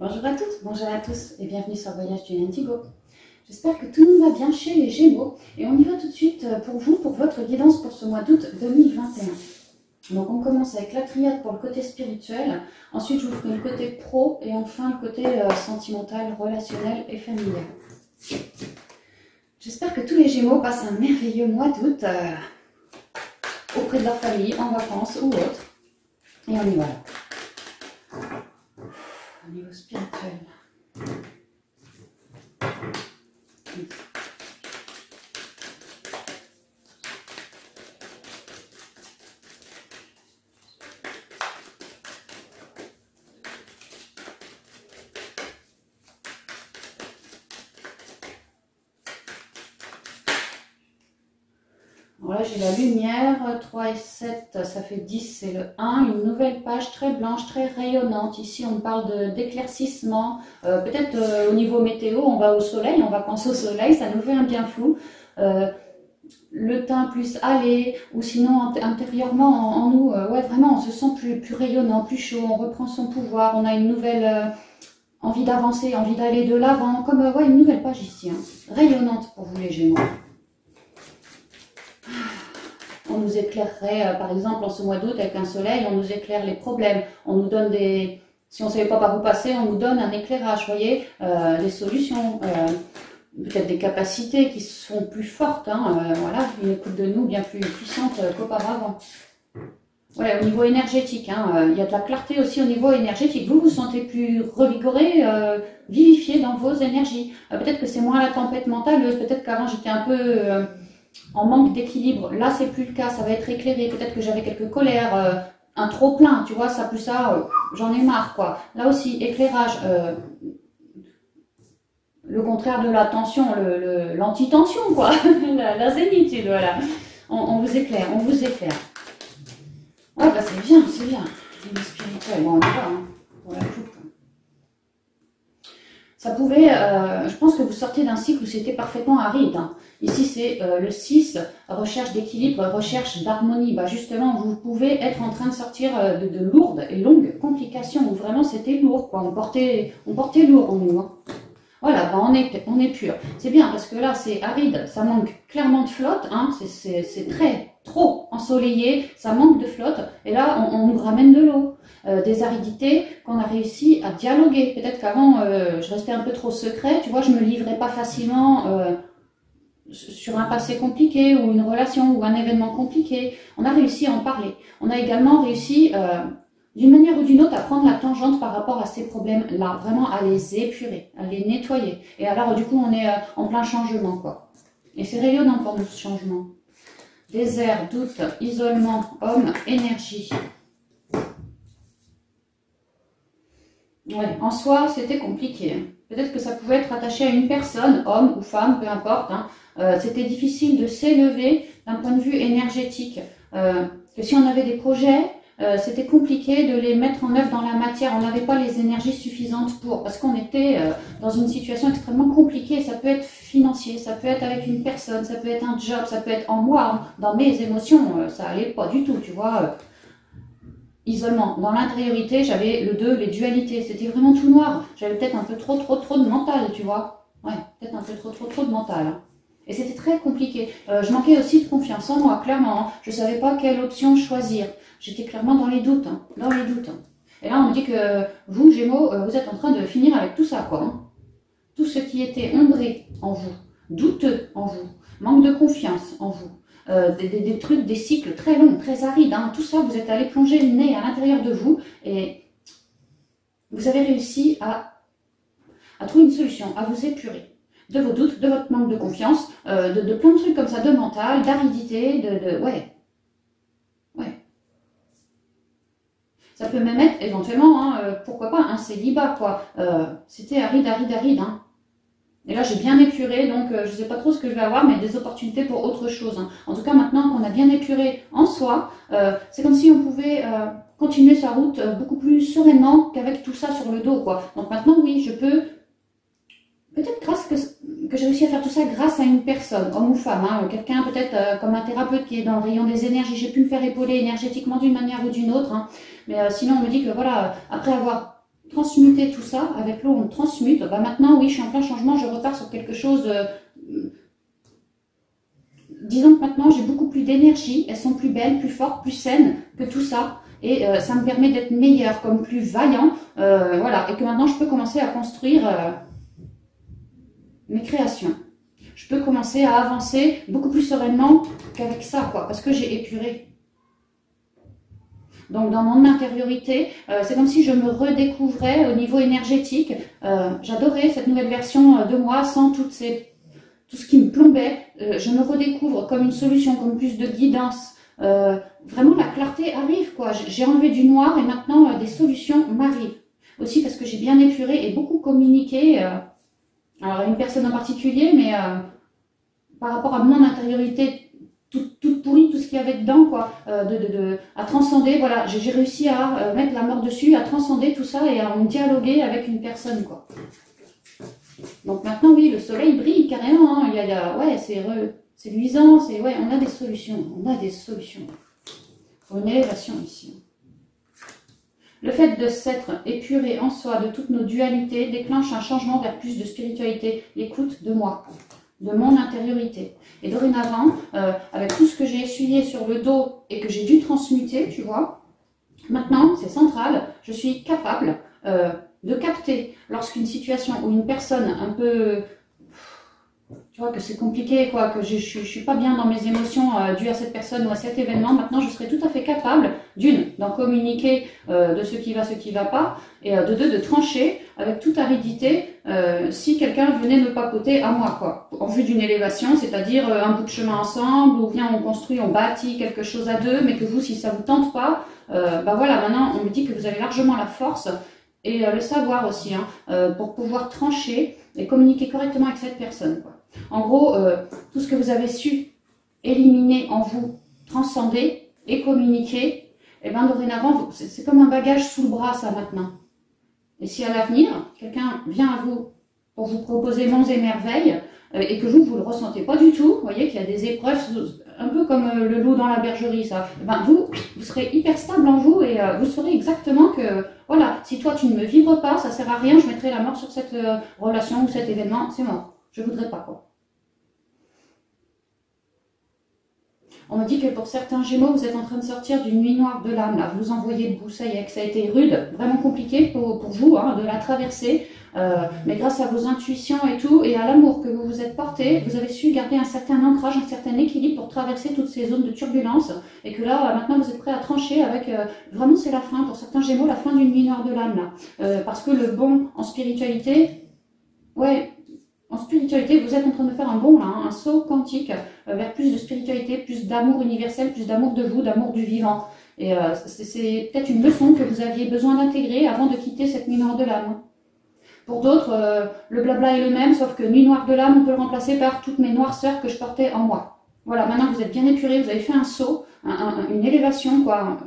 Bonjour à toutes, bonjour à tous et bienvenue sur le Voyage du Indigo. J'espère que tout le monde va bien chez les Gémeaux et on y va tout de suite pour vous, pour votre guidance pour ce mois d'août 2021. Donc on commence avec la triade pour le côté spirituel, ensuite je vous ferai le côté pro et enfin le côté sentimental, relationnel et familial. J'espère que tous les Gémeaux passent un merveilleux mois d'août auprès de leur famille, en vacances ou autre. Et on y va là. Au niveau spirituel. Alors là, j'ai la lumière, 3 et 7, ça fait 10, c'est le 1. Une nouvelle page très blanche, très rayonnante. Ici, on parle d'éclaircissement. Peut-être au niveau météo, on va au soleil, on va penser au soleil, ça nous fait un bien fou. Le teint plus allé, ou sinon intérieurement en nous, ouais, vraiment, on se sent plus rayonnant, plus chaud, on reprend son pouvoir, on a une nouvelle envie d'avancer, envie d'aller de l'avant, comme ouais, une nouvelle page ici, hein, rayonnante pour vous les Gémeaux. On nous éclairerait, par exemple, en ce mois d'août, avec un soleil, on nous éclaire les problèmes. On nous donne des... Si on ne savait pas par où passer, on nous donne un éclairage, vous voyez, des solutions, peut-être des capacités qui sont plus fortes, hein, voilà, une écoute de nous bien plus puissante qu'auparavant. Ouais, au niveau énergétique, hein, il y a de la clarté aussi au niveau énergétique. Vous vous sentez plus revigoré, vivifié dans vos énergies. Peut-être que c'est moins la tempête mentaleuse, peut-être qu'avant j'étais un peu... en manque d'équilibre, là c'est plus le cas, ça va être éclairé, peut-être que j'avais quelques colères, un trop plein, tu vois, ça plus ça, j'en ai marre quoi. Là aussi, éclairage, le contraire de la tension, l'anti-tension quoi, la zénitude, voilà. On vous éclaire, on vous éclaire. Ouais, bah c'est bien, le spirituel, bon on y va, hein, pour la coupe. Ça pouvait, je pense que vous sortez d'un cycle où c'était parfaitement aride. Hein. Ici, c'est le 6, recherche d'équilibre, recherche d'harmonie. Bah, justement, vous pouvez être en train de sortir de lourdes et longues complications où vraiment c'était lourd. Quoi. On portait lourd en nous. Hein. Voilà, bah, on est pur. C'est bien parce que là, c'est aride, ça manque clairement de flotte. Hein. C'est trop ensoleillé, ça manque de flotte. Et là, on nous ramène de l'eau. Des aridités qu'on a réussi à dialoguer. Peut-être qu'avant, je restais un peu trop secret, tu vois, je me livrais pas facilement sur un passé compliqué ou une relation ou un événement compliqué. On a réussi à en parler. On a également réussi, d'une manière ou d'une autre, à prendre la tangente par rapport à ces problèmes-là, vraiment à les épurer, à les nettoyer. Et alors, du coup, on est en plein changement, quoi. Et c'est rayonnant pour nous, ce changement. Désert, doute, isolement, homme, énergie. Ouais, en soi, c'était compliqué. Peut-être que ça pouvait être attaché à une personne, homme ou femme, peu importe. Hein. C'était difficile de s'élever d'un point de vue énergétique. Que si on avait des projets, c'était compliqué de les mettre en œuvre dans la matière. On n'avait pas les énergies suffisantes pour, parce qu'on était dans une situation extrêmement compliquée. Ça peut être financier, ça peut être avec une personne, ça peut être un job, ça peut être en moi, dans mes émotions. Ça allait pas du tout, tu vois. Isolement. Dans l'intériorité, j'avais le 2, les dualités. C'était vraiment tout noir. J'avais peut-être un peu trop de mental, tu vois. Ouais, peut-être un peu trop de mental. Hein. Et c'était très compliqué. Je manquais aussi de confiance en moi, clairement. Hein. Je ne savais pas quelle option choisir. J'étais clairement dans les doutes. Hein. Dans les doutes. Hein. Et là, on me dit que vous, Gémeaux, vous êtes en train de finir avec tout ça, quoi. Hein. Tout ce qui était ombré en vous, douteux en vous, manque de confiance en vous. Des trucs, des cycles très longs, très arides. Hein. Tout ça, vous êtes allé plonger le nez à l'intérieur de vous et vous avez réussi à trouver une solution, à vous épurer de vos doutes, de votre manque de confiance, de plein de trucs comme ça, de mental, d'aridité, ouais. Ça peut même être éventuellement, hein, pourquoi pas, un célibat, quoi. C'était aride. Hein. Et là, j'ai bien épuré, donc je ne sais pas trop ce que je vais avoir, mais des opportunités pour autre chose. Hein. En tout cas, maintenant qu'on a bien épuré en soi, c'est comme si on pouvait continuer sa route beaucoup plus sereinement qu'avec tout ça sur le dos, quoi. Donc maintenant, oui, je peux, peut-être que j'ai réussi à faire tout ça grâce à une personne, homme ou femme, hein, quelqu'un peut-être comme un thérapeute qui est dans le rayon des énergies. J'ai pu me faire épauler énergétiquement d'une manière ou d'une autre. Hein. Mais sinon, on me dit que voilà, après avoir transmuter tout ça. Avec l'eau, on transmute. Bah maintenant, oui, je suis en plein changement, je repars sur quelque chose... disons que maintenant, j'ai beaucoup plus d'énergie. Elles sont plus belles, plus fortes, plus saines que tout ça. Et ça me permet d'être meilleure, comme plus vaillant. Voilà, et que maintenant, je peux commencer à construire mes créations. Je peux commencer à avancer beaucoup plus sereinement qu'avec ça, quoi, parce que j'ai épuré. Donc dans mon intériorité, c'est comme si je me redécouvrais au niveau énergétique. J'adorais cette nouvelle version de moi sans tout ce qui me plombait. Je me redécouvre comme une solution, comme plus de guidance. Vraiment la clarté arrive, quoi. J'ai enlevé du noir et maintenant des solutions m'arrivent. Aussi parce que j'ai bien épuré et beaucoup communiqué. Alors une personne en particulier, mais par rapport à mon intériorité toute pourrie, tout ce qu'il y avait dedans, quoi, à transcender, voilà, j'ai réussi à mettre la mort dessus, à transcender tout ça et à en dialoguer avec une personne, quoi. Donc maintenant, oui, le soleil brille carrément, hein, ouais, c'est luisant, ouais, on a des solutions, pour une élévation ici. Le fait de s'être épuré en soi de toutes nos dualités déclenche un changement vers plus de spiritualité, l'écoute de moi, de mon intériorité. Et dorénavant, avec tout ce que j'ai essuyé sur le dos et que j'ai dû transmuter, tu vois, maintenant, c'est central, je suis capable de capter lorsqu'une situation ou une personne un peu... Tu vois que c'est compliqué, quoi, que je suis pas bien dans mes émotions dues à cette personne ou à cet événement. Maintenant, je serai tout à fait capable, d'une, d'en communiquer de ce qui va pas, et de deux, de trancher avec toute aridité si quelqu'un venait me papoter à moi, quoi, en vue d'une élévation, c'est-à-dire un bout de chemin ensemble, ou bien on construit, on bâtit quelque chose à deux, mais que vous, si ça vous tente pas, bah voilà, maintenant, on me dit que vous avez largement la force et le savoir aussi, hein, pour pouvoir trancher et communiquer correctement avec cette personne, quoi. En gros, tout ce que vous avez su éliminer en vous, transcender et communiquer, et bien dorénavant, c'est comme un bagage sous le bras, ça, maintenant. Et si à l'avenir, quelqu'un vient à vous pour vous proposer monts et merveilles, et que vous ne le ressentez pas du tout, vous voyez qu'il y a des épreuves, un peu comme le loup dans la bergerie, ça, ben vous serez hyper stable en vous, et vous saurez exactement que, voilà, si toi tu ne me vibres pas, ça sert à rien, je mettrai la mort sur cette relation ou cet événement, c'est mort. Je voudrais pas, quoi. On me dit que pour certains Gémeaux, vous êtes en train de sortir d'une nuit noire de l'âme. Là, vous envoyez debout, ça y est, que ça a été rude, vraiment compliqué pour vous, hein, de la traverser. Mais grâce à vos intuitions et tout, et à l'amour que vous vous êtes porté, vous avez su garder un certain ancrage, un certain équilibre pour traverser toutes ces zones de turbulence. Et que là, maintenant, vous êtes prêt à trancher avec... vraiment, c'est la fin, pour certains Gémeaux, la fin d'une nuit noire de l'âme, là. Parce que le bon en spiritualité, ouais... En spiritualité, vous êtes en train de faire un bond, là, hein, un saut quantique vers plus de spiritualité, plus d'amour universel, plus d'amour de vous, d'amour du vivant. Et c'est peut-être une leçon que vous aviez besoin d'intégrer avant de quitter cette nuit noire de l'âme. Pour d'autres, le blabla est le même, sauf que nuit noire de l'âme, on peut le remplacer par toutes mes noirceurs que je portais en moi. Voilà, maintenant vous êtes bien épuré, vous avez fait un saut, une élévation, quoi,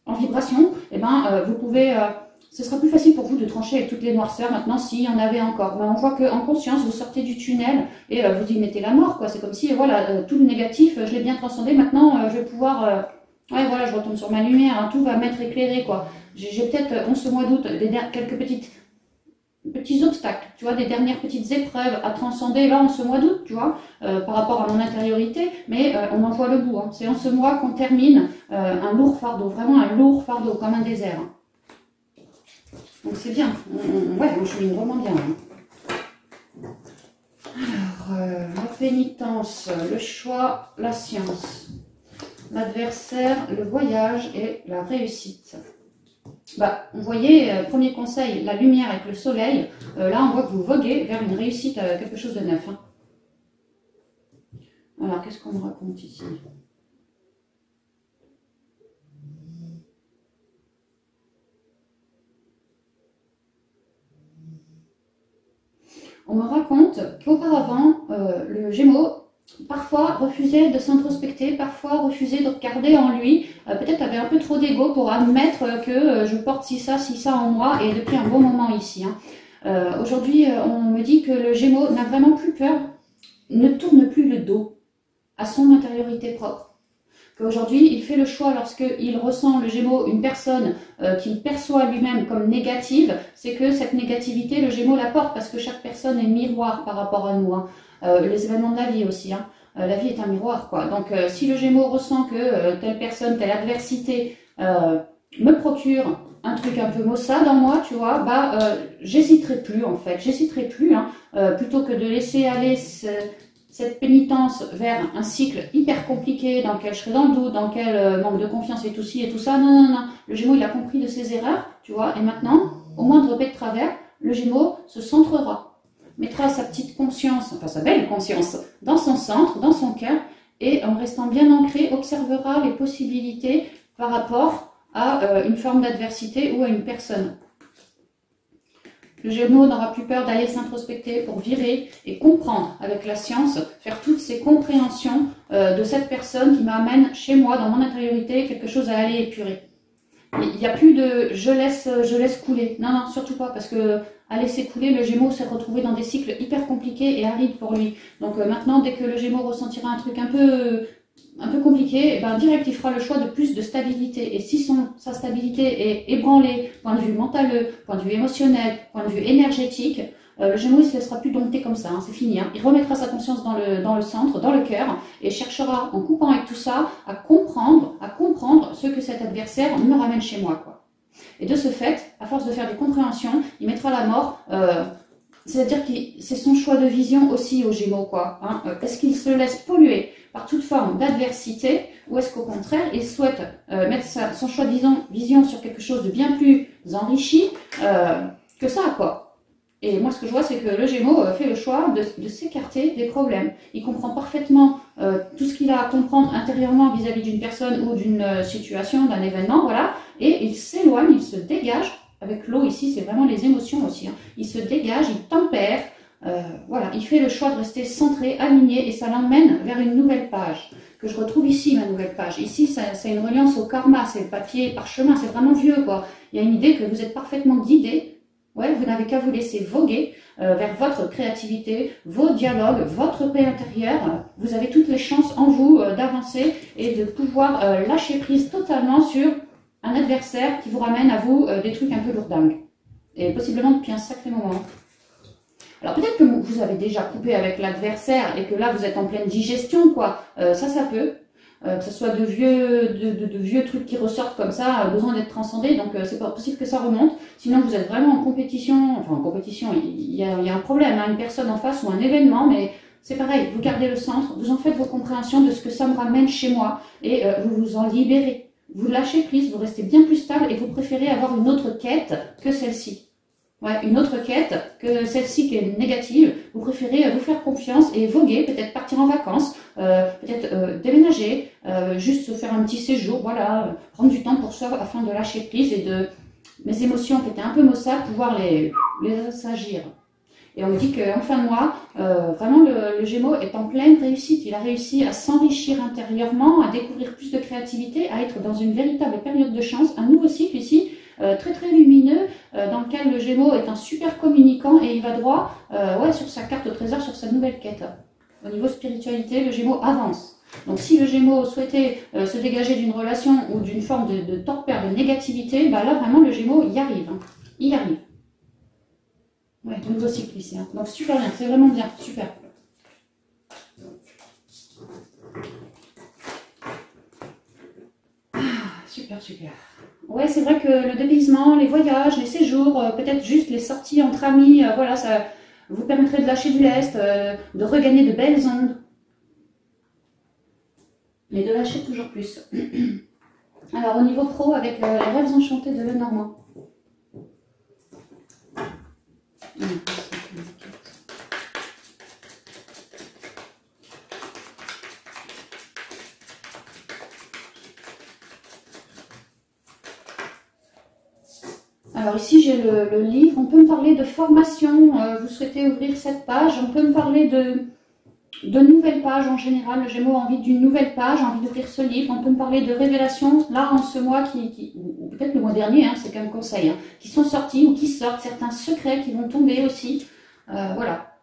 en vibration, et ben vous pouvez... ce sera plus facile pour vous de trancher avec toutes les noirceurs maintenant s'il y en avait encore. Mais on voit qu'en conscience, vous sortez du tunnel et vous y mettez la mort, quoi. C'est comme si, voilà, tout le négatif, je l'ai bien transcendé. Maintenant, je vais pouvoir... ouais, voilà, je retombe sur ma lumière, hein, tout va m'être éclairé, quoi. J'ai peut-être, en ce mois d'août, quelques petits obstacles, tu vois, des dernières petites épreuves à transcender, là, en ce mois d'août, tu vois, par rapport à mon intériorité. Mais on en voit le bout, hein. C'est en ce mois qu'on termine un lourd fardeau, vraiment un lourd fardeau, comme un désert, hein. Donc c'est bien, ouais, on chemine vraiment bien. Hein. Alors, la pénitence, le choix, la science, l'adversaire, le voyage et la réussite. Bah, vous voyez, premier conseil, la lumière avec le soleil. Là, on voit que vous voguez vers une réussite, quelque chose de neuf. Hein. Alors, qu'est-ce qu'on me raconte ici ? On me raconte qu'auparavant, le Gémeaux, parfois refusait de s'introspecter, parfois refusait de regarder en lui, peut-être avait un peu trop d'ego pour admettre que je porte ci, ça en moi, et depuis un bon moment ici. Hein. Aujourd'hui, on me dit que le Gémeaux n'a vraiment plus peur, ne tourne plus le dos à son intériorité propre. qu'aujourd'hui, il fait le choix lorsqu'il ressent le Gémeaux, une personne qu'il perçoit lui-même comme négative, c'est que cette négativité, le Gémeaux la porte parce que chaque personne est miroir par rapport à nous. Hein. Les événements de la vie aussi. Hein. La vie est un miroir, quoi. Donc, si le Gémeaux ressent que telle personne, telle adversité me procure un truc un peu maussade en moi, tu vois, bah, j'hésiterai plus, en fait. J'hésiterai plus, hein, plutôt que de laisser aller cette pénitence vers un cycle hyper compliqué dans lequel je serai dans le doute, dans lequel manque de confiance et tout ci et tout ça. Non, non, non. Le Gémeaux, il a compris de ses erreurs, tu vois, et maintenant, au moindre pas de travers, le Gémeaux se centrera, mettra sa petite conscience, enfin sa belle conscience, dans son centre, dans son cœur, et en restant bien ancré, observera les possibilités par rapport à une forme d'adversité ou à une personne. Le Gémeaux n'aura plus peur d'aller s'introspecter pour virer et comprendre avec la science, faire toutes ces compréhensions de cette personne qui m'amène chez moi, dans mon intériorité, quelque chose à aller épurer. Il n'y a plus de je laisse couler. Non, non, surtout pas, parce que à laisser couler, le Gémeaux s'est retrouvé dans des cycles hyper compliqués et arides pour lui. Donc maintenant, dès que le Gémeaux ressentira un truc un peu compliqué, ben, direct, il fera le choix de plus de stabilité. Et si sa stabilité est ébranlée, point de vue mental, point de vue émotionnel, point de vue énergétique, le Gémeaux, il ne se laissera plus dompter comme ça, hein, c'est fini. Hein. Il remettra sa conscience dans le centre, dans le cœur, et cherchera, en coupant avec tout ça, à comprendre ce que cet adversaire me ramène chez moi, quoi. Et de ce fait, à force de faire des compréhensions, il mettra la mort. C'est-à-dire que c'est son choix de vision aussi au Gémeaux, quoi. Hein. Est-ce qu'il se laisse polluer par toute forme d'adversité, ou est-ce qu'au contraire, il souhaite mettre son choix de vision sur quelque chose de bien plus enrichi que ça, quoi. Et moi, ce que je vois, c'est que le Gémeaux fait le choix de s'écarter des problèmes. Il comprend parfaitement tout ce qu'il a à comprendre intérieurement vis-à-vis d'une personne ou d'une situation, d'un événement, voilà, et il s'éloigne, il se dégage. Avec l'eau ici, c'est vraiment les émotions aussi. Hein. Il se dégage, il tempère, voilà, il fait le choix de rester centré, aligné, et ça l'emmène vers une nouvelle page, que je retrouve ici, ma nouvelle page. Ici, c'est une reliance au karma, c'est le papier parchemin, c'est vraiment vieux, quoi. Il y a une idée que vous êtes parfaitement guidé. Ouais, vous n'avez qu'à vous laisser voguer vers votre créativité, vos dialogues, votre paix intérieure. Vous avez toutes les chances en vous d'avancer et de pouvoir lâcher prise totalement sur un adversaire qui vous ramène à vous des trucs un peu lourdingues. Et possiblement depuis un sacré moment. Alors peut-être que vous avez déjà coupé avec l'adversaire et que là vous êtes en pleine digestion, quoi. Ça peut. Que ce soit de vieux trucs qui ressortent comme ça, besoin d'être transcendés, donc c'est pas possible que ça remonte. Sinon vous êtes vraiment en compétition, enfin en compétition, il y a un problème, hein, une personne en face ou un événement, mais c'est pareil, vous gardez le centre, vous en faites vos compréhensions de ce que ça me ramène chez moi, et vous vous en libérez. Vous lâchez prise, vous restez bien plus stable, et vous préférez avoir une autre quête que celle-ci. Ouais, une autre quête que celle-ci qui est négative, vous préférez vous faire confiance et voguer, peut-être partir en vacances, peut-être déménager, juste se faire un petit séjour, voilà, prendre du temps pour soi afin de lâcher prise et de mes émotions qui étaient un peu maussades, pouvoir les assagir. Et on me dit qu'en fin de mois, vraiment le Gémeaux est en pleine réussite. Il a réussi à s'enrichir intérieurement, à découvrir plus de créativité, à être dans une véritable période de chance, un nouveau cycle ici, très très lumineux, dans lequel le Gémeaux est un super communicant et il va droit ouais, sur sa carte au trésor, sur sa nouvelle quête. Au niveau spiritualité, le Gémeaux avance. Donc si le Gémeaux souhaitait se dégager d'une relation ou d'une forme de torpeur, de négativité, bah là vraiment le Gémeaux y arrive. Hein. Il y arrive. Ouais, nouveau cycle ici. Hein. Donc super bien, c'est vraiment bien, super. Ah, super, super. Ouais, c'est vrai que le dépaysement, les voyages, les séjours, peut-être juste les sorties entre amis, voilà, ça vous permettrait de lâcher du lest, de regagner de belles ondes. Mais de lâcher toujours plus. Alors, au niveau pro, avec les rêves enchantés de Lenormand. Alors ici j'ai le livre, on peut me parler de formation, vous souhaitez ouvrir cette page, on peut me parler de nouvelles pages en général, le Gémeaux a envie d'une nouvelle page, envie d'ouvrir ce livre, on peut me parler de révélations, là en ce mois, ou peut-être le mois dernier, hein, c'est quand même conseil, hein, qui sont sortis ou qui sortent, certains secrets qui vont tomber aussi, voilà.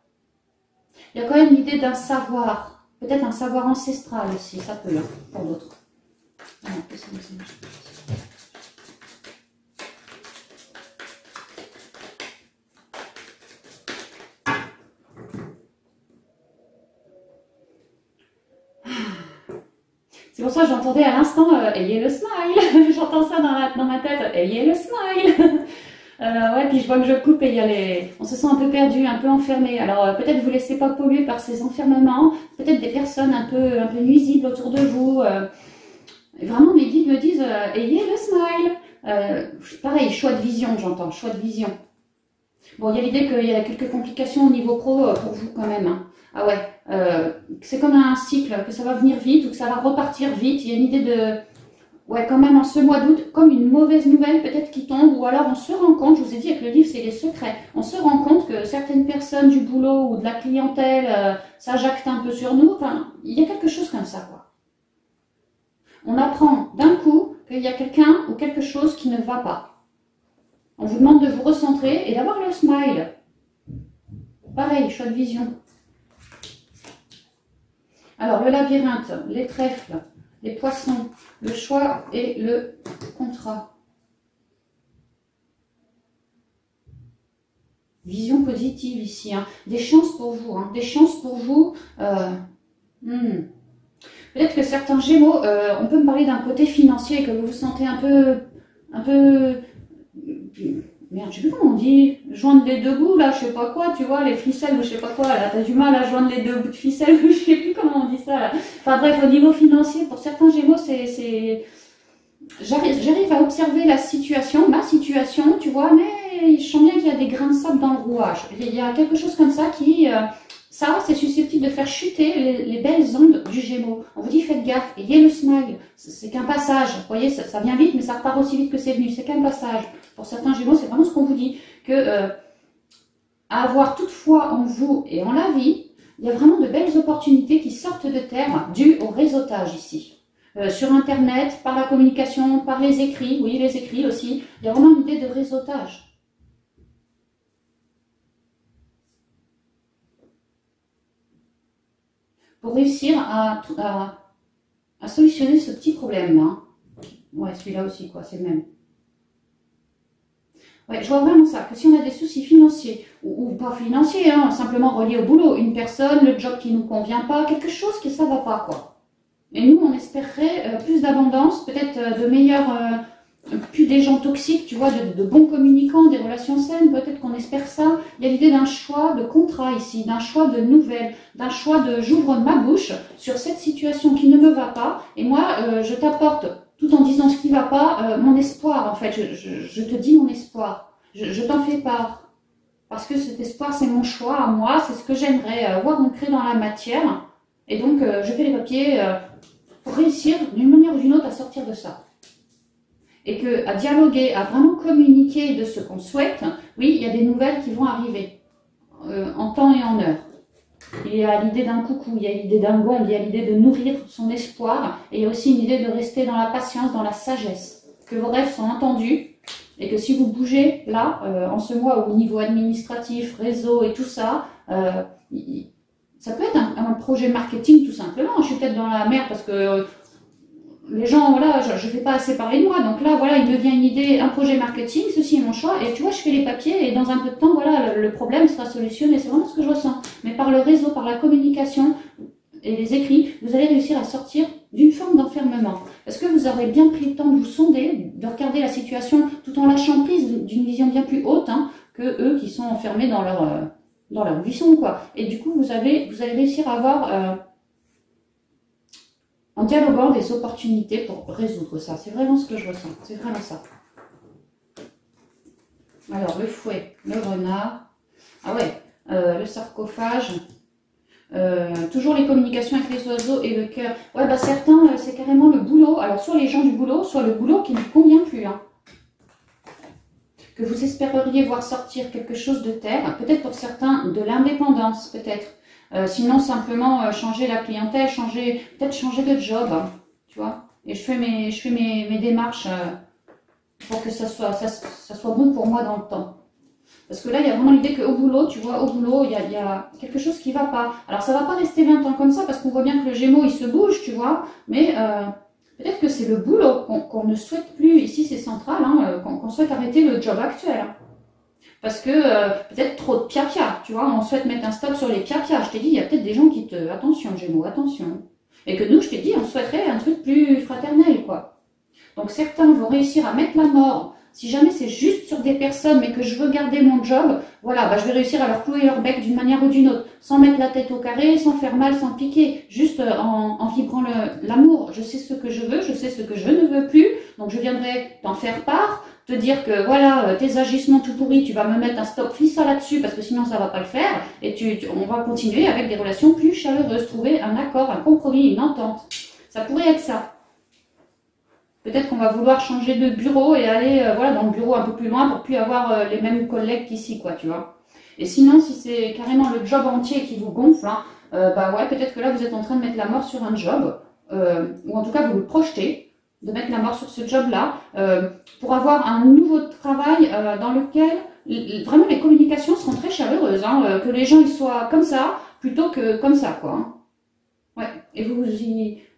Il y a quand même l'idée d'un savoir, peut-être un savoir ancestral aussi, ça peut, hein, pour d'autres. C'est pour ça que j'entendais à l'instant ayez le smile. J'entends ça dans ma tête, ayez le smile. Ouais, puis je vois que je coupe et il y a on se sent un peu perdu, un peu enfermé. Alors peut-être vous ne laissez pas polluer par ces enfermements, peut-être des personnes un peu nuisibles autour de vous. Vraiment, mes guides me disent ayez le smile. Pareil, choix de vision, j'entends, choix de vision. Bon, il y a l'idée qu'il y a quelques complications au niveau pro pour vous quand même. Hein. Ah ouais, c'est comme un cycle, que ça va venir vite ou que ça va repartir vite. Il y a une idée de... Ouais, quand même en ce mois d'août, comme une mauvaise nouvelle peut-être qui tombe, ou alors on se rend compte, je vous ai dit avec le livre c'est les secrets, on se rend compte que certaines personnes du boulot ou de la clientèle, ça jacte un peu sur nous, enfin, il y a quelque chose comme ça, quoi. On apprend d'un coup qu'il y a quelqu'un ou quelque chose qui ne va pas. On vous demande de vous recentrer et d'avoir le smile. Pareil, choix de vision. Alors, le labyrinthe, les trèfles, les poissons, le choix et le contrat. Vision positive ici, hein. Des chances pour vous, hein. Des chances pour vous. Peut-être que certains Gémeaux, on peut me parler d'un côté financier, que vous vous sentez un peu, merde, je sais plus comment on dit, joindre les deux bouts, là, je sais pas quoi, tu vois, les ficelles ou je sais pas quoi, là, t'as du mal à joindre les deux bouts de ficelle, je sais plus comment on dit ça, là. Enfin bref, au niveau financier, pour certains Gémeaux, j'arrive à observer la situation, ma situation, tu vois, mais je sens bien qu'il y a des grains de sable dans le rouage. Il y a quelque chose comme ça qui, ça, c'est susceptible de faire chuter les belles ondes du Gémeaux. On vous dit, faites gaffe, ayez le smile. C'est qu'un passage. Vous voyez, ça vient vite, mais ça repart aussi vite que c'est venu. C'est qu'un passage. Pour certains Gémeaux, c'est vraiment ce qu'on vous dit. Que, à avoir toute foi en vous et en la vie, il y a vraiment de belles opportunités qui sortent de terre dues au réseautage ici. Sur Internet, par la communication, par les écrits, oui, les écrits aussi. Il y a vraiment une idée de réseautage. Pour réussir à solutionner ce petit problème-là. Ouais, celui-là aussi, quoi, c'est le même. Ouais, je vois vraiment ça, que si on a des soucis financiers, ou pas financiers, hein, simplement reliés au boulot, une personne, le job qui ne nous convient pas, quelque chose que ça ne va pas, quoi. Et nous, on espérerait plus d'abondance, peut-être de meilleurs... plus des gens toxiques, tu vois, de bons communicants, des relations saines, peut-être qu'on espère ça. Il y a l'idée d'un choix de contrat ici, d'un choix de nouvelles, d'un choix de j'ouvre ma bouche sur cette situation qui ne me va pas, et moi, je t'apporte, tout en disant ce qui ne va pas, mon espoir, en fait, je te dis mon espoir, je t'en fais part, parce que cet espoir, c'est mon choix à moi, c'est ce que j'aimerais voir ancré dans la matière, et donc je fais les papiers pour réussir d'une manière ou d'une autre à sortir de ça. Et qu'à dialoguer, à vraiment communiquer de ce qu'on souhaite, oui, il y a des nouvelles qui vont arriver en temps et en heure. Il y a l'idée d'un coucou, il y a l'idée d'un bond, il y a l'idée de nourrir son espoir, et il y a aussi une idée de rester dans la patience, dans la sagesse, que vos rêves sont entendus, et que si vous bougez là, en ce mois, au niveau administratif, réseau et tout ça, ça peut être un projet marketing tout simplement. Je suis peut-être dans la merde parce que... les gens, voilà, je ne fais pas assez parler de moi, donc là, voilà, il me vient une idée, un projet marketing, ceci est mon choix, et tu vois, je fais les papiers, et dans un peu de temps, voilà, le problème sera solutionné, c'est vraiment ce que je ressens. Mais par le réseau, par la communication et les écrits, vous allez réussir à sortir d'une forme d'enfermement. Est-ce que vous aurez bien pris le temps de vous sonder, de regarder la situation, tout en lâchant prise d'une vision bien plus haute, hein, que eux qui sont enfermés dans leur vision, quoi. Et du coup, vous allez réussir à avoir... en dialoguant des opportunités pour résoudre ça. C'est vraiment ce que je ressens. C'est vraiment ça. Alors, le fouet, le renard. Ah ouais, le sarcophage. Toujours les communications avec les oiseaux et le cœur. Ouais, bah certains, c'est carrément le boulot. Alors, soit les gens du boulot, soit le boulot qui ne convient plus. Hein. Que vous espéreriez voir sortir quelque chose de terre. Peut-être pour certains, de l'indépendance, peut-être. Sinon, simplement changer la clientèle, peut-être changer de job, hein, tu vois. Et je fais mes démarches pour que ça soit bon pour moi dans le temps. Parce que là, il y a vraiment l'idée qu'au boulot, tu vois, au boulot, il y a quelque chose qui ne va pas. Alors, ça ne va pas rester 20 ans comme ça, parce qu'on voit bien que le Gémeaux, il se bouge, tu vois. Mais Peut-être que c'est le boulot qu'on ne souhaite plus, ici c'est central, hein, qu'on souhaite arrêter le job actuel. Hein. Parce que peut-être trop de pia-pia, tu vois, on souhaite mettre un stop sur les pia-pia. Je t'ai dit, il y a peut-être des gens qui te... Attention Gémeaux, attention. Et que nous, je t'ai dit, on souhaiterait un truc plus fraternel, quoi. Donc certains vont réussir à mettre la mort. Si jamais c'est juste sur des personnes, mais que je veux garder mon job, voilà, bah, je vais réussir à leur clouer leur bec d'une manière ou d'une autre, sans mettre la tête au carré, sans faire mal, sans piquer, juste en vibrant l'amour. Je sais ce que je veux, je sais ce que je ne veux plus, donc je viendrai t'en faire part, te dire que voilà, tes agissements tout pourris, tu vas me mettre un stop fixa là-dessus, parce que sinon ça va pas le faire, et on va continuer avec des relations plus chaleureuses, trouver un accord, un compromis, une entente. Ça pourrait être ça. Peut-être qu'on va vouloir changer de bureau et aller voilà, dans le bureau un peu plus loin pour plus avoir les mêmes collègues qu'ici, quoi, tu vois. Et sinon, si c'est carrément le job entier qui vous gonfle, hein, bah ouais, peut-être que là, vous êtes en train de mettre la mort sur un job, ou en tout cas, vous le projetez, de mettre la mort sur ce job-là, pour avoir un nouveau travail dans lequel vraiment les communications seront très chaleureuses, hein, que les gens ils soient comme ça, plutôt que comme ça, quoi. Hein. Ouais, et vous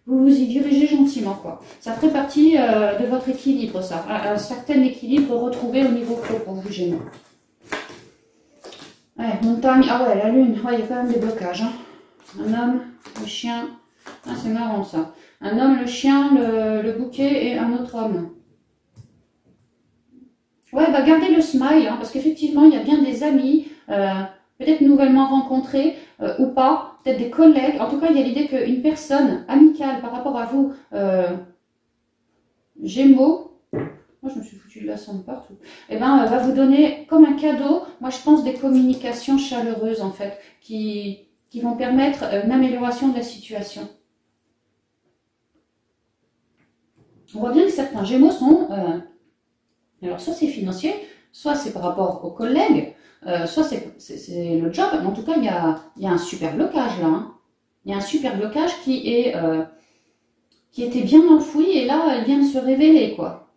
vous y dirigez gentiment, quoi. Ça ferait partie de votre équilibre, ça. Un certain équilibre retrouvé au niveau pro pour vous, Gémeaux. Ouais, montagne. Ah ouais, la lune. Ouais, il y a quand même des blocages. Hein. Un homme, le chien. Ah, c'est marrant, ça. Un homme, le chien, le bouquet et un autre homme. Ouais, bah gardez le smile, hein, parce qu'effectivement, il y a bien des amis, peut-être nouvellement rencontrés ou pas. Peut-être des collègues, en tout cas il y a l'idée qu'une personne amicale par rapport à vous, Gémeaux, moi je me suis foutu de la sonde partout, et ben va vous donner comme un cadeau, moi je pense des communications chaleureuses en fait, qui vont permettre une amélioration de la situation. On voit bien que certains Gémeaux sont, alors soit c'est financier, soit c'est par rapport aux collègues, soit c'est le job, mais en tout cas, il y a un super blocage là. Hein. Il y a un super blocage qui était bien enfoui et là, il vient de se révéler, quoi.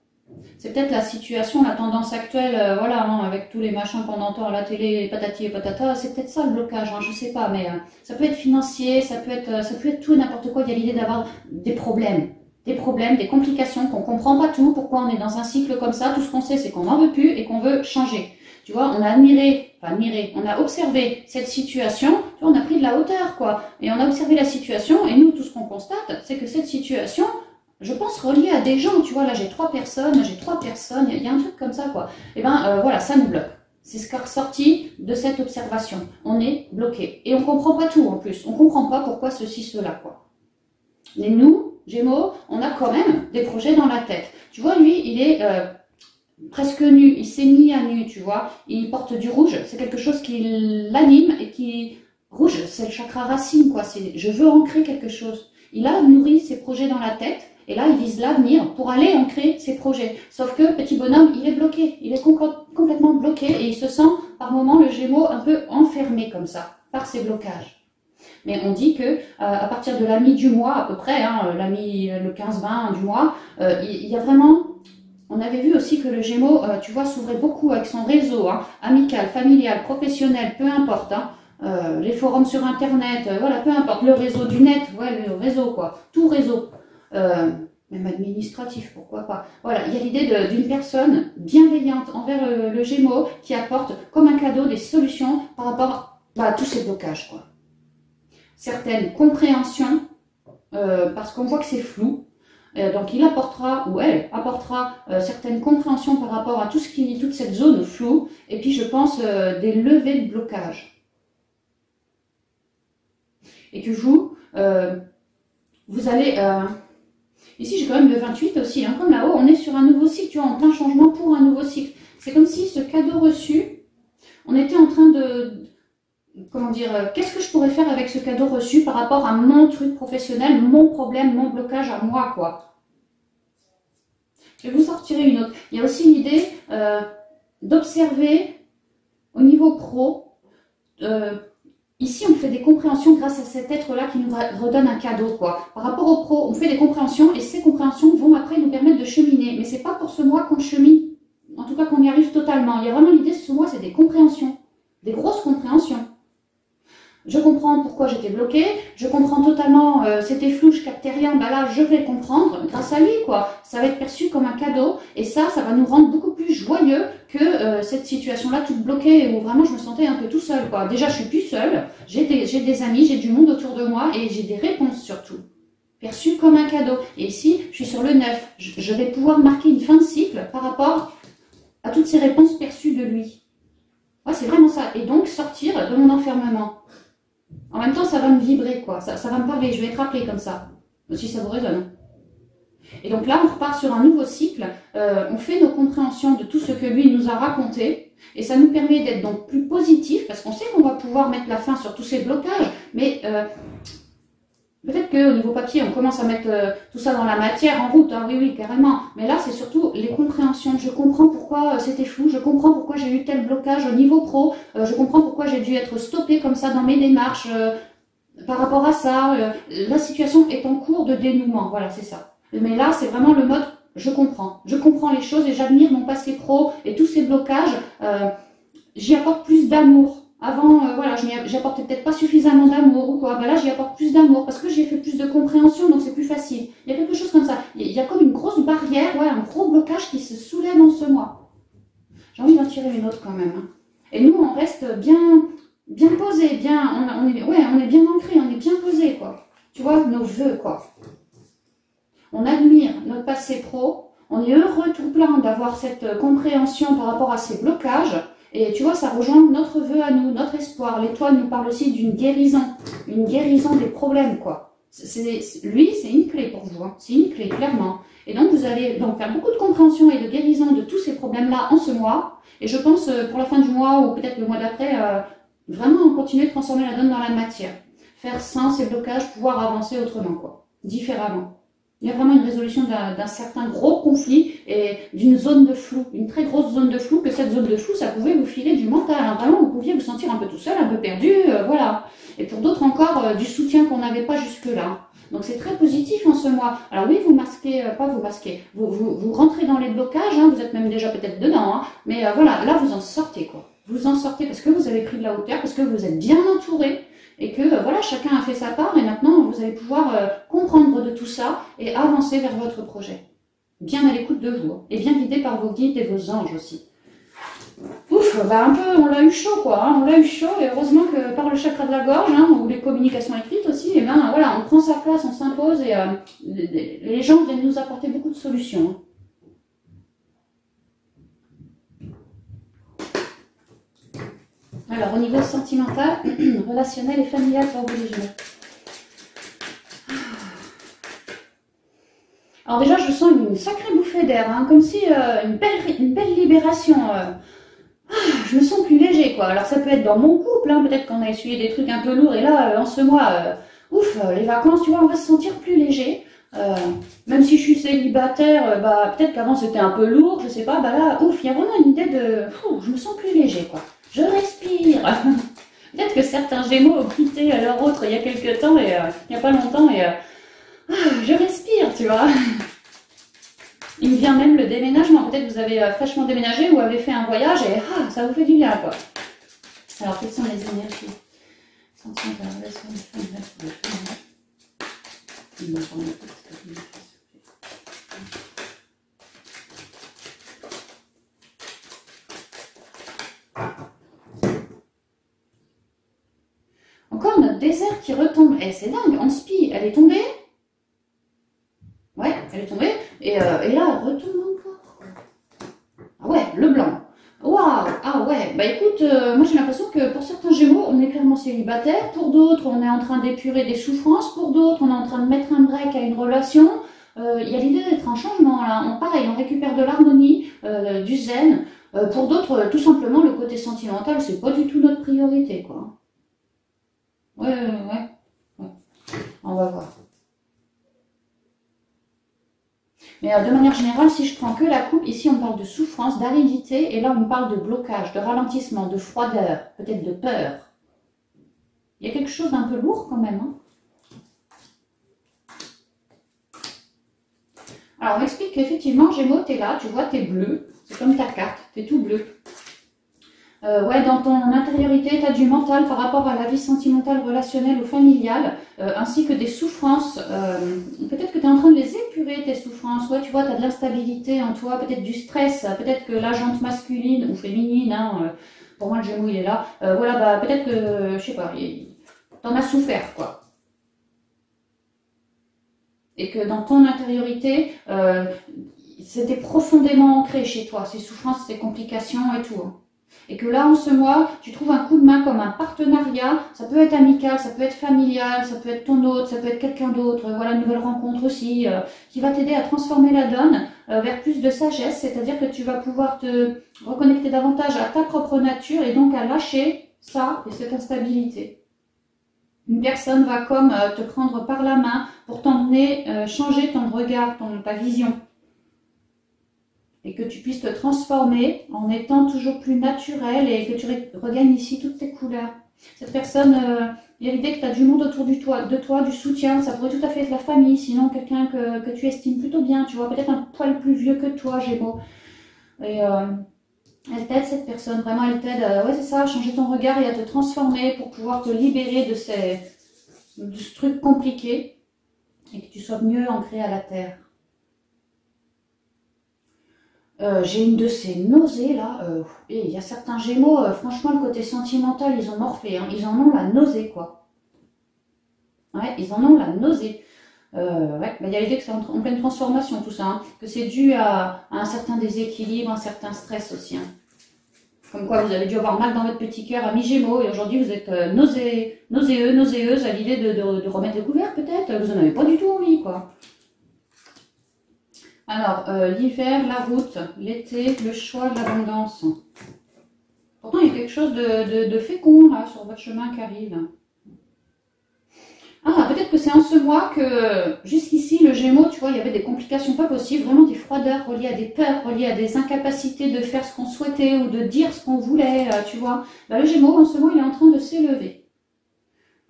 C'est peut-être la situation, la tendance actuelle, voilà, hein, avec tous les machins qu'on entend à la télé, patati et patata, c'est peut-être ça le blocage, hein, je sais pas, mais ça peut être financier, ça peut être tout et n'importe quoi. Il y a l'idée d'avoir des problèmes, des complications, qu'on comprend pas tout, pourquoi on est dans un cycle comme ça. Tout ce qu'on sait, c'est qu'on n'en veut plus et qu'on veut changer. Tu vois, on a on a observé cette situation, tu vois, on a pris de la hauteur, quoi. Et on a observé la situation, et nous, tout ce qu'on constate, c'est que cette situation, je pense, reliée à des gens, tu vois, là, j'ai trois personnes, il y a un truc comme ça, quoi. Et ben, voilà, ça nous bloque. C'est ce qui est ressorti de cette observation. On est bloqué. Et on comprend pas tout, en plus. On comprend pas pourquoi ceci, cela, quoi. Mais nous, Gémeaux, on a quand même des projets dans la tête. Tu vois, lui, il est... presque nu, il s'est mis à nu, tu vois, il porte du rouge, c'est quelque chose qui l'anime et qui... Rouge, c'est le chakra racine, quoi, c'est je veux ancrer quelque chose. Il a nourri ses projets dans la tête, et là, il vise l'avenir pour aller ancrer ses projets. Sauf que, petit bonhomme, il est bloqué, il est complètement bloqué, et il se sent, par moments, le Gémeaux un peu enfermé comme ça, par ses blocages. Mais on dit que à partir de la mi du mois, à peu près, hein, le 15-20 du mois, il y a vraiment... On avait vu aussi que le Gémeaux, tu vois, s'ouvrait beaucoup avec son réseau, hein, amical, familial, professionnel, peu importe, hein, les forums sur Internet, voilà, peu importe, le réseau du net, ouais, le réseau, quoi, tout réseau, même administratif, pourquoi pas. Voilà, il y a l'idée d'une personne bienveillante envers le Gémeaux qui apporte comme un cadeau des solutions par rapport à tous ces blocages, quoi. Certaines compréhensions, parce qu'on voit que c'est flou. Donc il apportera, ou elle apportera certaines compréhensions par rapport à toute cette zone floue, et puis je pense des levées de blocage. Et que vous allez, ici j'ai quand même le 28 aussi, hein, comme là-haut, on est sur un nouveau cycle, tu vois, en plein changement pour un nouveau cycle. C'est comme si ce cadeau reçu, on était en train comment dire, qu'est-ce que je pourrais faire avec ce cadeau reçu par rapport à mon truc professionnel, mon problème, mon blocage à moi, quoi. Je vais vous sortir une autre. Il y a aussi l'idée d'observer au niveau pro. Ici, on fait des compréhensions grâce à cet être-là qui nous redonne un cadeau, quoi. Par rapport au pro, on fait des compréhensions et ces compréhensions vont après nous permettre de cheminer. Mais c'est pas pour ce mois qu'on chemine, en tout cas qu'on y arrive totalement. Il y a vraiment l'idée, ce mois, c'est des compréhensions, des grosses compréhensions. Je comprends pourquoi j'étais bloquée, je comprends totalement, c'était flou, je captais rien, bah là je vais le comprendre grâce à lui quoi. Ça va être perçu comme un cadeau et ça va nous rendre beaucoup plus joyeux que cette situation-là toute bloquée où vraiment je me sentais un peu tout seul quoi. Déjà je suis plus seule, j'ai des amis, j'ai du monde autour de moi et j'ai des réponses surtout. Perçu comme un cadeau. Et ici, je suis sur le 9. Je vais pouvoir marquer une fin de cycle par rapport à toutes ces réponses perçues de lui. Ouais, c'est vraiment ça. Et donc sortir de mon enfermement. En même temps, ça va me vibrer, quoi. Ça va me parler, je vais être appelée comme ça. Si ça vous résonne. Et donc là, on repart sur un nouveau cycle. On fait nos compréhensions de tout ce que lui nous a raconté. Et ça nous permet d'être donc plus positif, parce qu'on sait qu'on va pouvoir mettre la fin sur tous ces blocages. Mais peut-être qu'au niveau papier, on commence à mettre tout ça dans la matière, en route. Hein, oui, oui, carrément. Mais là, c'est surtout les compréhensions. Je comprends pourquoi c'était flou. Je comprends pourquoi j'ai eu tel blocage au niveau pro. Je comprends pourquoi j'ai dû être stoppée comme ça dans mes démarches par rapport à ça. La situation est en cours de dénouement. Voilà, c'est ça. Mais là, c'est vraiment le mode je comprends. Je comprends les choses et j'admire mon passé pro et tous ces blocages. J'y apporte plus d'amour. Avant, voilà, j'apportais peut-être pas suffisamment d'amour ou quoi. Ben là, j'y apporte plus d'amour parce que j'ai fait plus de compréhension, donc c'est plus facile. Il y a quelque chose comme ça. Il y a comme une grosse barrière, ouais, un gros blocage qui se soulève en ce moi. J'ai envie d'en tirer une autre quand même. Hein. Et nous, on reste bien posé, on est bien ancré, on est bien posé, quoi. Tu vois, nos vœux, quoi. On admire notre passé pro, on est heureux tout plein d'avoir cette compréhension par rapport à ces blocages. Et tu vois, ça rejoint notre vœu à nous, notre espoir. L'étoile nous parle aussi d'une guérison des problèmes, quoi. Lui, c'est une clé pour vous, hein. C'est une clé, clairement. Et donc, vous allez donc faire beaucoup de compréhension et de guérison de tous ces problèmes-là en ce mois. Et je pense, pour la fin du mois ou peut-être le mois d'après, vraiment continuer de transformer la donne dans la matière. Faire sans ces blocages, pouvoir avancer autrement, quoi. Différemment. Il y a vraiment une résolution d'un certain gros conflit et d'une zone de flou, une très grosse zone de flou, que cette zone de flou, ça pouvait vous filer du mental. Hein. Vraiment, vous pouviez vous sentir un peu tout seul, un peu perdu, voilà. Et pour d'autres encore, du soutien qu'on n'avait pas jusque-là. Donc c'est très positif en ce mois. Alors oui, vous masquez, pas vous masquez, vous rentrez dans les blocages, hein, vous êtes même déjà peut-être dedans, hein, mais voilà, là vous en sortez quoi. Vous en sortez parce que vous avez pris de la hauteur, parce que vous êtes bien entouré. Et que voilà, chacun a fait sa part et maintenant vous allez pouvoir comprendre de tout ça et avancer vers votre projet. Bien à l'écoute de vous et bien guidé par vos guides et vos anges aussi. Ouf, bah un peu, on l'a eu chaud quoi, hein, on l'a eu chaud et heureusement que par le chakra de la gorge hein, ou les communications écrites aussi, et ben voilà, on prend sa place, on s'impose et les gens viennent nous apporter beaucoup de solutions. Hein. Alors, au niveau sentimental, relationnel et familial pour vous les Gémeaux. Alors déjà, je sens une sacrée bouffée d'air, hein, comme si une belle libération. Je me sens plus léger, quoi. Alors ça peut être dans mon couple, hein, peut-être qu'on a essuyé des trucs un peu lourds, et là, en ce mois, les vacances, tu vois, on va se sentir plus léger. Même si je suis célibataire, bah peut-être qu'avant c'était un peu lourd, je sais pas, bah là, il y a vraiment une idée de... je me sens plus léger, quoi. Je respire. Peut-être que certains Gémeaux ont quitté leur autre il y a quelques temps, et il n'y a pas longtemps, et je respire, tu vois. Il me vient même le déménagement. Peut-être que vous avez fraîchement déménagé ou avez fait un voyage, et ça vous fait du bien, quoi. Alors, quelles sont les énergies sentimentales, relation, encore notre désert qui retombe. Eh, c'est dingue, en spi, elle est tombée. Ouais, elle est tombée. Et là, elle retombe encore. Ah ouais, le blanc. Waouh. Ah ouais, bah écoute, moi j'ai l'impression que pour certains Gémeaux, on est clairement célibataire. Pour d'autres, on est en train d'épurer des souffrances. Pour d'autres, on est en train de mettre un break à une relation. Il y a l'idée d'être en changement là. Pareil, on récupère de l'harmonie, du zen. Pour d'autres, tout simplement, le côté sentimental, c'est pas du tout notre priorité, quoi. Ouais. On va voir. Mais de manière générale, si je prends que la coupe, ici on parle de souffrance, d'aridité, et là on parle de blocage, de ralentissement, de froideur, peut-être de peur. Il y a quelque chose d'un peu lourd quand même. Hein. Alors on m'explique qu'effectivement, Gémeaux, t'es là, tu vois, t'es bleu, c'est comme ta carte, t'es tout bleu. Ouais, dans ton intériorité, tu as du mental par rapport à la vie sentimentale, relationnelle ou familiale, ainsi que des souffrances. Peut-être que tu es en train de les épurer, tes souffrances. Ouais, tu vois, tu as de l'instabilité en toi, peut-être du stress, peut-être que la jante masculine ou féminine, hein, pour moi le Gémeaux il est là. Voilà, bah peut-être que, je sais pas, t'en as souffert, quoi. Et que dans ton intériorité, c'était profondément ancré chez toi, ces souffrances, ces complications et tout, hein. Et que là, en ce mois, tu trouves un coup de main comme un partenariat. Ça peut être amical, ça peut être familial, ça peut être ton autre, ça peut être quelqu'un d'autre. Voilà, une nouvelle rencontre aussi, qui va t'aider à transformer la donne vers plus de sagesse. C'est-à-dire que tu vas pouvoir te reconnecter davantage à ta propre nature et donc à lâcher ça et cette instabilité. Une personne va comme te prendre par la main pour t'emmener changer ton regard, ta vision. Et que tu puisses te transformer en étant toujours plus naturel et que tu regagnes ici toutes tes couleurs. Cette personne, il y a l'idée que tu as du monde autour de toi, du soutien, ça pourrait tout à fait être la famille, sinon quelqu'un que tu estimes plutôt bien, tu vois, peut-être un poil plus vieux que toi, Gémeaux. Et elle t'aide, cette personne, vraiment elle t'aide, ouais c'est ça, à changer ton regard et à te transformer pour pouvoir te libérer de ce truc compliqué et que tu sois mieux ancré à la terre. J'ai une de ces nausées là, et il y a certains Gémeaux, franchement le côté sentimental ils ont morphé, hein. Ils en ont la nausée quoi. Ouais, ils en ont la nausée. Ouais, bah, il y a l'idée que c'est en pleine transformation tout ça, hein. Que c'est dû à un certain déséquilibre, un certain stress aussi, hein. Comme quoi vous avez dû avoir mal dans votre petit cœur, ami Gémeaux, et aujourd'hui vous êtes nauséeuse à l'idée de remettre les couverts peut-être, vous en avez pas du tout envie quoi. Alors, l'hiver, la route, l'été, le choix de l'abondance. Pourtant, il y a quelque chose de fécond là sur votre chemin qui arrive. Ah, peut-être que c'est en ce mois que jusqu'ici, le Gémeaux, tu vois, il y avait des complications pas possibles, vraiment des froideurs reliées à des peurs, reliées à des incapacités de faire ce qu'on souhaitait ou de dire ce qu'on voulait, tu vois. Bah, le Gémeaux, en ce moment, il est en train de s'élever.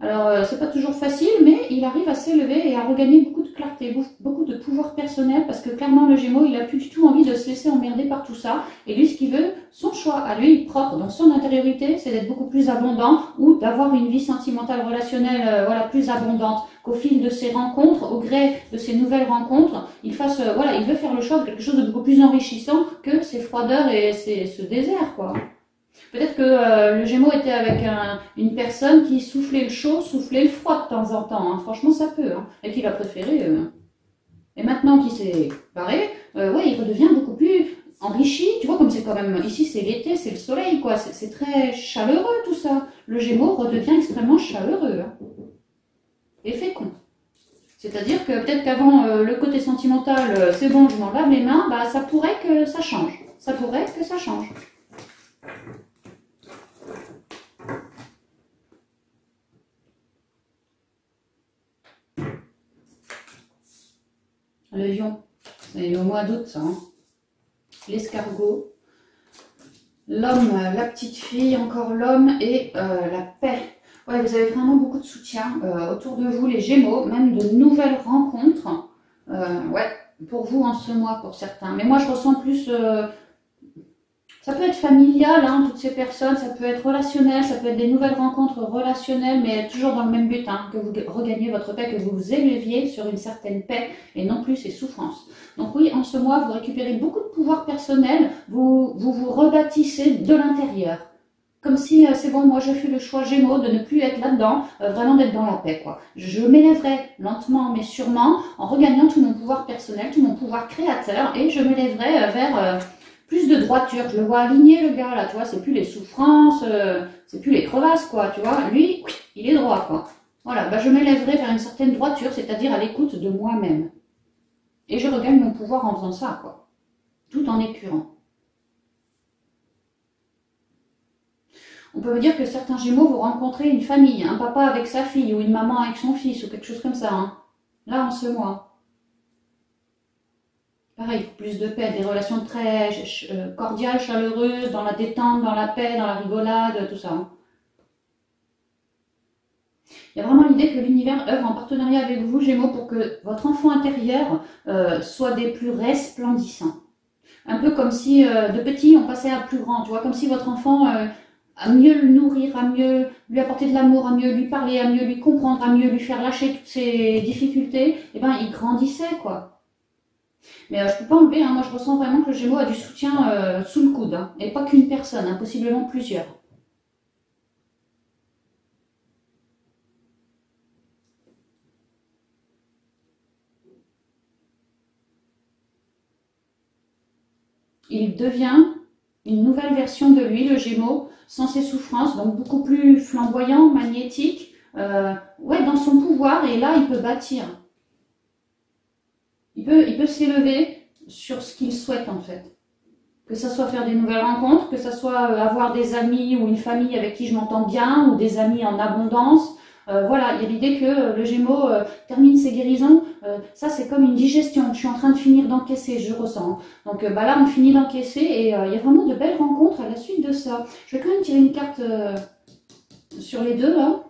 Alors, c'est pas toujours facile, mais il arrive à s'élever et à regagner beaucoup de clarté, beaucoup de pouvoir personnel, parce que clairement, le Gémeaux, il a plus du tout envie de se laisser emmerder par tout ça. Et lui, ce qu'il veut, son choix à lui, propre, dans son intériorité, c'est d'être beaucoup plus abondant ou d'avoir une vie sentimentale, relationnelle, voilà, plus abondante. Qu'au fil de ses rencontres, au gré de ses nouvelles rencontres, il fasse, voilà, il veut faire le choix de quelque chose de beaucoup plus enrichissant que ses froideurs et ce désert, quoi. Peut-être que le Gémeaux était avec une personne qui soufflait le chaud, soufflait le froid de temps en temps, hein. Franchement, ça peut, hein. Et qu'il a préféré. Et maintenant qu'il s'est barré, ouais, il redevient beaucoup plus enrichi. Tu vois, comme c'est quand même ici, c'est l'été, c'est le soleil, quoi. C'est très chaleureux tout ça. Le Gémeaux redevient extrêmement chaleureux, hein. Et fécond. C'est-à-dire que peut-être qu'avant le côté sentimental, c'est bon, je m'en lave les mains, bah ça pourrait que ça change. Ça pourrait que ça change. Le lion, c'est au mois d'août, ça, hein. L'escargot, l'homme, la petite fille, encore l'homme et la paix. Ouais, vous avez vraiment beaucoup de soutien autour de vous, les Gémeaux, même de nouvelles rencontres. Ouais, pour vous en ce mois, pour certains. Mais moi, je ressens plus ça peut être familial, hein, toutes ces personnes, ça peut être relationnel, ça peut être des nouvelles rencontres relationnelles, mais toujours dans le même but, hein, que vous regagniez votre paix, que vous vous éleviez sur une certaine paix et non plus ces souffrances. Donc oui, en ce mois, vous récupérez beaucoup de pouvoir personnel, vous rebâtissez de l'intérieur. Comme si, c'est bon, moi je fais le choix Gémeaux de ne plus être là-dedans, vraiment d'être dans la paix, quoi. Je m'élèverai lentement mais sûrement en regagnant tout mon pouvoir personnel, tout mon pouvoir créateur, et je m'élèverai vers plus de droiture. Je le vois aligné, le gars, là, tu vois, c'est plus les souffrances, c'est plus les crevasses, quoi, tu vois. Lui, il est droit, quoi. Voilà, bah, je m'élèverai vers une certaine droiture, c'est-à-dire à l'écoute de moi-même. Et je regagne mon pouvoir en faisant ça, quoi. Tout en épurant. On peut me dire que certains Gémeaux vont rencontrer une famille, un papa avec sa fille, ou une maman avec son fils, ou quelque chose comme ça, hein. Là, en ce mois. Pareil, plus de paix, des relations très cordiales, chaleureuses, dans la détente, dans la paix, dans la rigolade, tout ça, hein. Il y a vraiment l'idée que l'univers œuvre en partenariat avec vous, Gémeaux, pour que votre enfant intérieur soit des plus resplendissants. Un peu comme si de petit on passait à plus grand, tu vois, comme si votre enfant, à mieux le nourrir, à mieux lui apporter de l'amour, à mieux lui parler, à mieux lui comprendre, à mieux lui faire lâcher toutes ses difficultés, et ben il grandissait, quoi. Mais je peux pas enlever, hein, moi je ressens vraiment que le Gémeaux a du soutien sous le coude, hein, et pas qu'une personne, hein, possiblement plusieurs. Il devient une nouvelle version de lui, le Gémeaux, sans ses souffrances, donc beaucoup plus flamboyant, magnétique, ouais, dans son pouvoir, et là, il peut bâtir. Il peut s'élever sur ce qu'il souhaite, en fait. Que ça soit faire des nouvelles rencontres, que ça soit avoir des amis ou une famille avec qui je m'entends bien, ou des amis en abondance. Voilà, il y a l'idée que le Gémeaux termine ses guérisons. Ça, c'est comme une digestion. Je suis en train de finir d'encaisser, je ressens. Donc bah là, on finit d'encaisser et il y a vraiment de belles rencontres à la suite de ça. Je vais quand même tirer une carte sur les deux, là.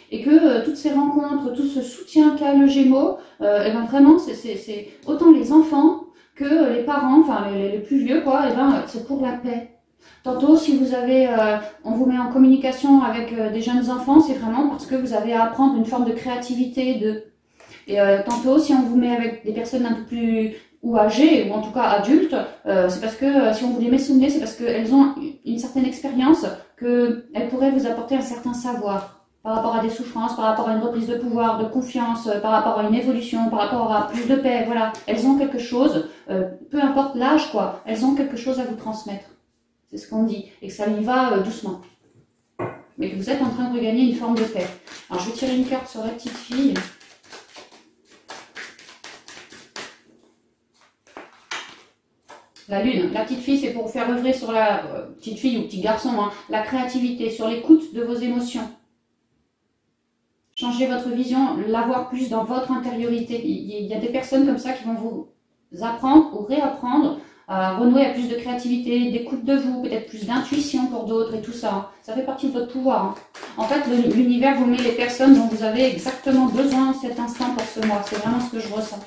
Et que toutes ces rencontres, tout ce soutien qu'a le Gémeaux, et ben vraiment, c'est autant les enfants que les parents, enfin les plus vieux, quoi, et ben c'est pour la paix. Tantôt, si vous avez, on vous met en communication avec des jeunes enfants, c'est vraiment parce que vous avez à apprendre une forme de créativité, et tantôt, si on vous met avec des personnes un peu plus ou âgées, ou en tout cas adultes, c'est parce que si on vous les met sous le nez, c'est parce qu'elles ont une certaine expérience, qu'elles pourraient vous apporter un certain savoir par rapport à des souffrances, par rapport à une reprise de pouvoir, de confiance, par rapport à une évolution, par rapport à plus de paix, voilà. Elles ont quelque chose, peu importe l'âge, quoi, elles ont quelque chose à vous transmettre. C'est ce qu'on dit, et que ça y va doucement. Mais que vous êtes en train de regagner une forme de paix. Alors, je vais tirer une carte sur la petite fille. La lune, la petite fille, c'est pour faire œuvrer sur la petite fille ou petit garçon, hein, la créativité, sur l'écoute de vos émotions. Changer votre vision, l'avoir plus dans votre intériorité. Il y a des personnes comme ça qui vont vous apprendre ou réapprendre à renouer à plus de créativité, d'écoute de vous, peut-être plus d'intuition pour d'autres et tout ça. Ça fait partie de votre pouvoir. Hein. En fait, l'univers vous met les personnes dont vous avez exactement besoin en cet instant pour ce mois. C'est vraiment ce que je ressens.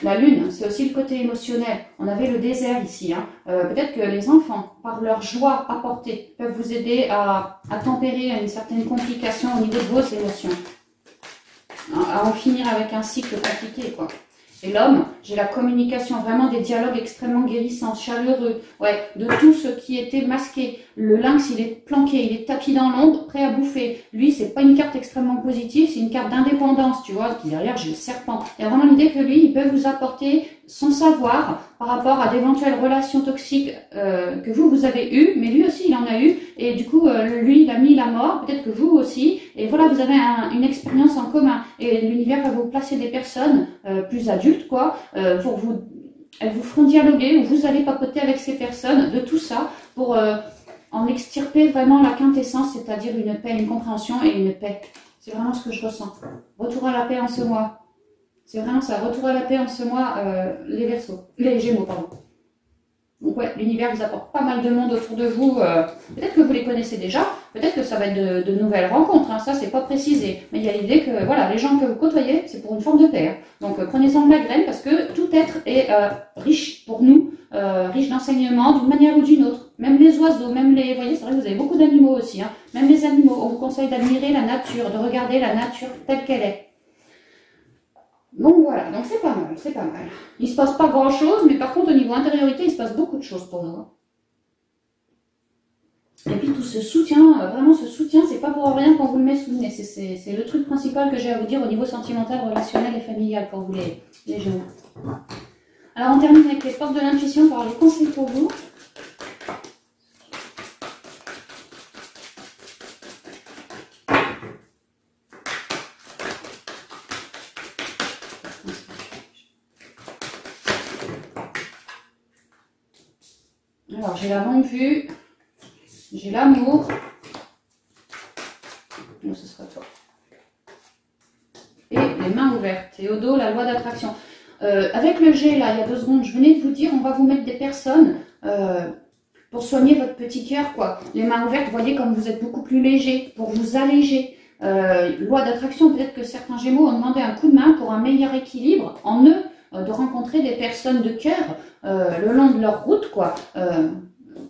La lune, c'est aussi le côté émotionnel. On avait le désert ici. Hein. Peut-être que les enfants, par leur joie apportée, peuvent vous aider à tempérer une certaine complication au niveau de vos émotions. À en finir avec un cycle compliqué, quoi. Et l'homme, j'ai la communication, vraiment des dialogues extrêmement guérissants, chaleureux, ouais, de tout ce qui était masqué. Le lynx, il est planqué, il est tapis dans l'ombre, prêt à bouffer. Lui, c'est pas une carte extrêmement positive, c'est une carte d'indépendance, tu vois. Puis derrière, j'ai le serpent. Il y a vraiment l'idée que lui, il peut vous apporter son savoir par rapport à d'éventuelles relations toxiques que vous avez eues, mais lui aussi, il en a eu. Et du coup, lui, il a mis la mort, peut-être que vous aussi. Et voilà, vous avez une expérience en commun. Et l'univers va vous placer des personnes plus adultes, quoi, pour vous... Elles vous feront dialoguer, ou vous allez papoter avec ces personnes de tout ça pour en extirper vraiment la quintessence, c'est-à-dire une paix, une compréhension et une paix. C'est vraiment ce que je ressens. Retour à la paix en ce mois. C'est vraiment ça, retour à la paix en ce mois, les Verseaux, les Gémeaux, pardon. Donc ouais, l'univers vous apporte pas mal de monde autour de vous. Peut-être que vous les connaissez déjà, peut-être que ça va être de nouvelles rencontres, hein, ça c'est pas précisé. Mais il y a l'idée que voilà, les gens que vous côtoyez, c'est pour une forme de paix. Hein. Donc prenez-en de la graine parce que tout être est riche pour nous, riche d'enseignements d'une manière ou d'une autre. Même les oiseaux, même les... Vous voyez, c'est vrai que vous avez beaucoup d'animaux aussi. Hein. Même les animaux, on vous conseille d'admirer la nature, de regarder la nature telle qu'elle est. Donc voilà, donc c'est pas mal, c'est pas mal. Il se passe pas grand chose, mais par contre au niveau intériorité, il se passe beaucoup de choses pour nous. Et puis tout ce soutien, vraiment ce soutien, c'est pas pour rien qu'on vous le met sous le nez. C'est le truc principal que j'ai à vous dire au niveau sentimental, relationnel et familial pour vous les jeunes. Alors on termine avec les portes de l'intuition pour avoir les conseils pour vous. Alors, j'ai la longue vue, j'ai l'amour. Non, ce sera toi. Et les mains ouvertes. Et au dos, la loi d'attraction. Avec le G, là, il y a 2 secondes, je venais de vous dire, on va vous mettre des personnes pour soigner votre petit cœur, quoi. Les mains ouvertes, voyez comme vous êtes beaucoup plus léger, pour vous alléger. Loi d'attraction, peut-être que certains Gémeaux ont demandé un coup de main pour un meilleur équilibre en eux, de rencontrer des personnes de cœur le long de leur route, quoi.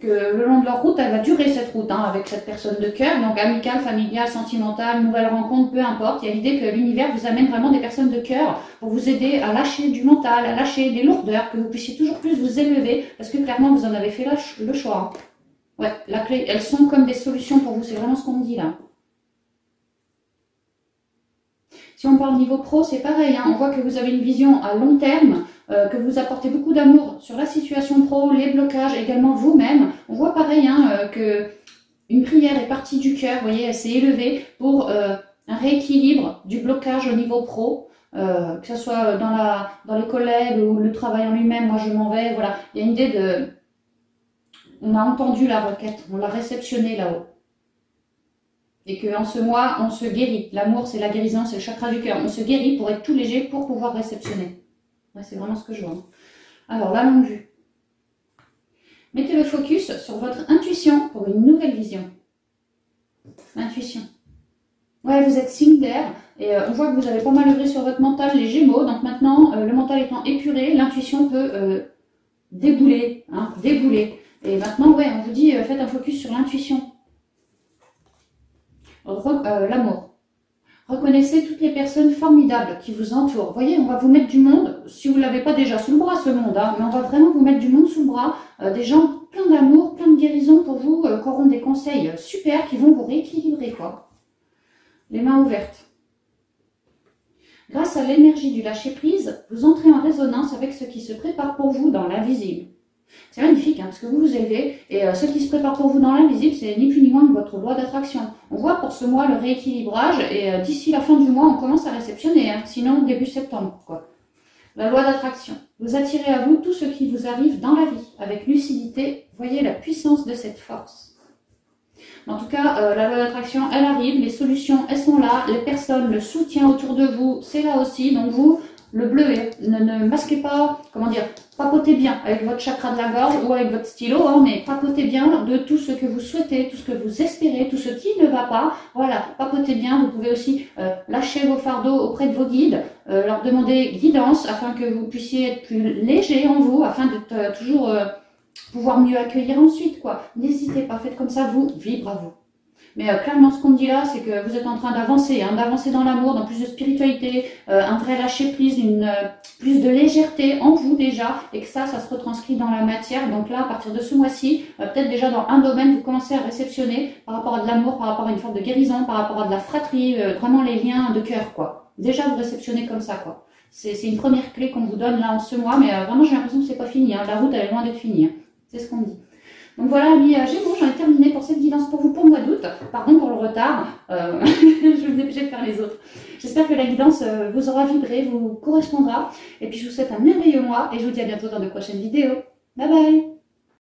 Que le long de leur route, elle va durer cette route hein, avec cette personne de cœur, donc amicale, familiale, sentimentale, nouvelle rencontre, peu importe. Il y a l'idée que l'univers vous amène vraiment des personnes de cœur pour vous aider à lâcher du mental, à lâcher des lourdeurs, que vous puissiez toujours plus vous élever, parce que clairement vous en avez fait le choix. Ouais, la clé, elles sont comme des solutions pour vous, c'est vraiment ce qu'on me dit là. Si on parle au niveau pro, c'est pareil, hein, on voit que vous avez une vision à long terme, que vous apportez beaucoup d'amour sur la situation pro, les blocages, également vous-même. On voit pareil hein, que une prière est partie du cœur, vous voyez, elle s'est élevée pour un rééquilibre du blocage au niveau pro, que ce soit dans les collègues ou le travail en lui-même, moi je m'en vais, voilà. Il y a une idée de... On a entendu la requête, on l'a réceptionnée là-haut. Et qu'en ce mois, on se guérit. L'amour, c'est la guérison, c'est le chakra du cœur. On se guérit pour être tout léger, pour pouvoir réceptionner. Ouais, c'est vraiment ce que je vois. Alors, la longue vue. Mettez le focus sur votre intuition pour une nouvelle vision. Intuition. Ouais, vous êtes signe d'air. Et on voit que vous avez pas mal œuvré sur votre mental, les Gémeaux. Donc maintenant, le mental étant épuré, l'intuition peut débouler. Hein, débouler. Et maintenant, ouais, on vous dit, faites un focus sur l'intuition. L'amour. Reconnaissez toutes les personnes formidables qui vous entourent. Vous voyez, on va vous mettre du monde, si vous ne l'avez pas déjà sous le bras ce monde, hein, mais on va vraiment vous mettre du monde sous le bras, des gens pleins d'amour, pleins de guérison pour vous, qui auront des conseils super, qui vont vous rééquilibrer, quoi. Les mains ouvertes. Grâce à l'énergie du lâcher-prise, vous entrez en résonance avec ce qui se prépare pour vous dans l'invisible. C'est magnifique, hein, parce que vous vous élevez, et ce qui se prépare pour vous dans l'invisible, c'est ni plus ni moins que votre loi d'attraction. On voit pour ce mois le rééquilibrage, et d'ici la fin du mois, on commence à réceptionner, hein, sinon début septembre, quoi. La loi d'attraction. Vous attirez à vous tout ce qui vous arrive dans la vie, avec lucidité. Voyez la puissance de cette force. En tout cas, la loi d'attraction, elle arrive, les solutions, elles sont là, les personnes, le soutien autour de vous, c'est là aussi, donc vous... Le bleuet, ne masquez pas, comment dire, papotez bien avec votre chakra de la gorge ou avec votre stylo, hein, mais papotez bien de tout ce que vous souhaitez, tout ce que vous espérez, tout ce qui ne va pas. Voilà, papotez bien. Vous pouvez aussi lâcher vos fardeaux auprès de vos guides, leur demander guidance afin que vous puissiez être plus léger en vous, afin de toujours pouvoir mieux accueillir ensuite, quoi. N'hésitez pas, faites comme ça, vous, vibre à vous. Mais clairement, ce qu'on me dit là, c'est que vous êtes en train d'avancer, hein, d'avancer dans l'amour, dans plus de spiritualité, un vrai lâcher-prise, plus de légèreté en vous déjà, et que ça se retranscrit dans la matière. Donc là, à partir de ce mois-ci, peut-être déjà dans un domaine, vous commencez à réceptionner par rapport à de l'amour, par rapport à une forme de guérison, par rapport à de la fratrie, vraiment les liens de cœur, quoi. Déjà, vous réceptionnez comme ça, quoi. C'est une première clé qu'on vous donne là en ce mois, mais vraiment, j'ai l'impression que c'est pas fini, hein. La route, elle est loin d'être finie, hein. C'est ce qu'on me dit. Donc voilà, amis Gémeaux, j'en ai terminé pour cette guidance pour vous pour le mois d'août. Pardon pour le retard, je vous ai obligé de faire les autres. J'espère que la guidance vous aura vibré, vous correspondra. Et puis je vous souhaite un merveilleux mois et je vous dis à bientôt dans de prochaines vidéos. Bye bye!